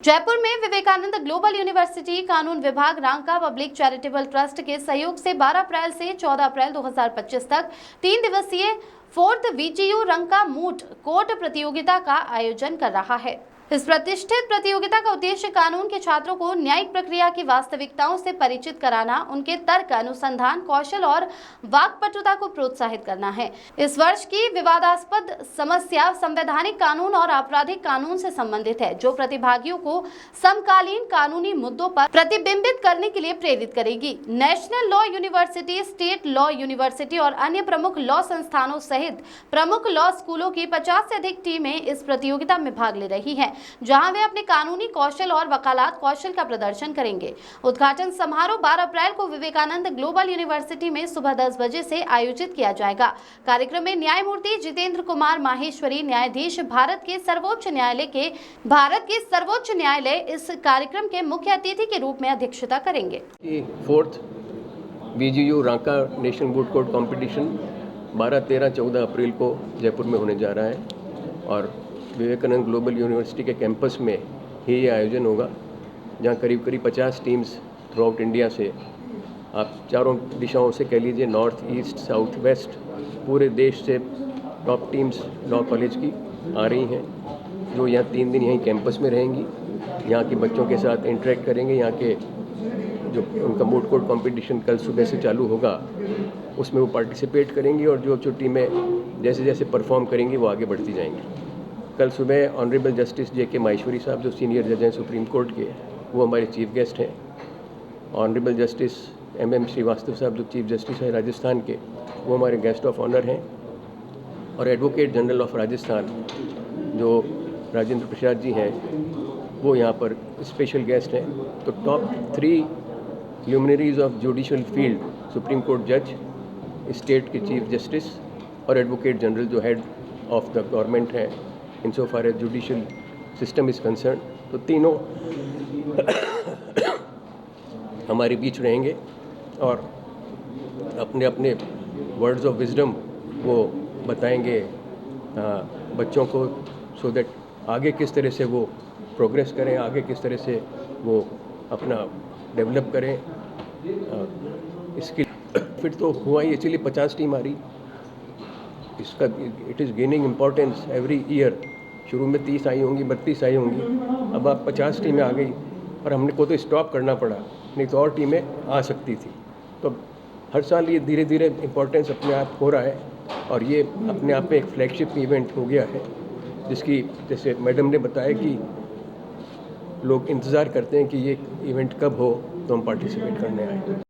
जयपुर में Vivekananda global university कानून विभाग रांका पब्लिक चैरिटेबल ट्रस्ट के सहयोग से 12 अप्रैल से 14 अप्रैल 2025 तक 3 दिवसीय 4th VGU Ranka moot court प्रतियोगिता का आयोजन कर रहा है। इस प्रतिष्ठित प्रतियोगिता का उद्देश्य कानून के छात्रों को न्यायिक प्रक्रिया की वास्तविकताओं से परिचित कराना, उनके तर्क, अनुसंधान कौशल और वाक्पटुता को प्रोत्साहित करना है। इस वर्ष की विवादास्पद समस्या संवैधानिक कानून और आपराधिक कानून से संबंधित है, जो प्रतिभागियों को समकालीन कानूनी मुद्दों पर प्रतिबिंबित करने के लिए प्रेरित करेगी। National law university, state law university और अन्य प्रमुख लॉ संस्थानों सहित प्रमुख लॉ स्कूलों की 50 से अधिक टीमें इस प्रतियोगिता में भाग ले रही हैं, जहां वे अपने कानूनी कौशल और वकालत कौशल का प्रदर्शन करेंगे। उद्घाटन समारोह 12 अप्रैल को विवेकानंद ग्लोबल यूनिवर्सिटी में सुबह 10 बजे से आयोजित किया जाएगा। कार्यक्रम में न्यायमूर्ति जितेंद्र कुमार माहेश्वरी, न्यायाधीश भारत के सर्वोच्च न्यायालय इस कार्यक्रम के मुख्य अतिथि के रूप में अध्यक्षता करेंगे। 4th VGU Ranka national moot court competition 12, 13, 14 अप्रैल को जयपुर में होने जा रहा है और विवेकानंद ग्लोबल यूनिवर्सिटी के कैंपस में ही ये आयोजन होगा, जहाँ करीब 50 टीम्स थ्रू आउट इंडिया से, आप चारों दिशाओं से कह लीजिए, नॉर्थ, ईस्ट, साउथ, वेस्ट, पूरे देश से टॉप टीम्स लॉ कॉलेज की आ रही हैं, जो यहाँ 3 दिन यहीं कैंपस में रहेंगी। यहाँ के बच्चों के साथ इंटरेक्ट करेंगे। यहाँ के जो उनका मूट कोर्ट कंपटीशन कल सुबह से चालू होगा, उसमें वो पार्टिसिपेट करेंगी और जो टीमें जैसे जैसे परफॉर्म करेंगी वो आगे बढ़ती जाएंगी। कल सुबह ऑनरेबल जस्टिस जे.के. माहेश्वरी साहब, जो सीनियर जज हैं सुप्रीम कोर्ट के, वो हमारे चीफ गेस्ट हैं। Honourable justice M.M. श्रीवास्तव साहब, जो चीफ जस्टिस हैं राजस्थान के, वो हमारे गेस्ट ऑफ ऑनर हैं। और एडवोकेट जनरल ऑफ राजस्थान, जो राजेंद्र प्रसाद जी हैं, वो यहाँ पर स्पेशल गेस्ट हैं। तो top 3 luminaries of judicial field, supreme court जज, स्टेट के चीफ जस्टिस और एडवोकेट जनरल जो हेड ऑफ द गवर्नमेंट है in so far as judicial system is concerned, तो तीनों हमारे बीच रहेंगे और अपने अपने वर्ड्स ऑफ विजडम वो बताएंगे बच्चों को, सो दैट आगे किस तरह से वो प्रोग्रेस करें, आगे किस तरह से वो अपना डेवलप करें। इसकी फिर तो हुआ ही, एक्चुअली 50 टीम आ रही, इसका it is gaining importance every year. शुरू में 30 आई होंगी, 32 आई होंगी, अब आप 50 टीमें आ गई और हमने को तो स्टॉप करना पड़ा, नहीं तो और टीमें आ सकती थी। तो हर साल ये धीरे धीरे इम्पोर्टेंस अपने आप हो रहा है और ये अपने आप में एक फ्लैगशिप इवेंट हो गया है, जिसकी जैसे मैडम ने बताया कि लोग इंतज़ार करते हैं कि ये इवेंट कब हो तो हम पार्टिसिपेट करने आए।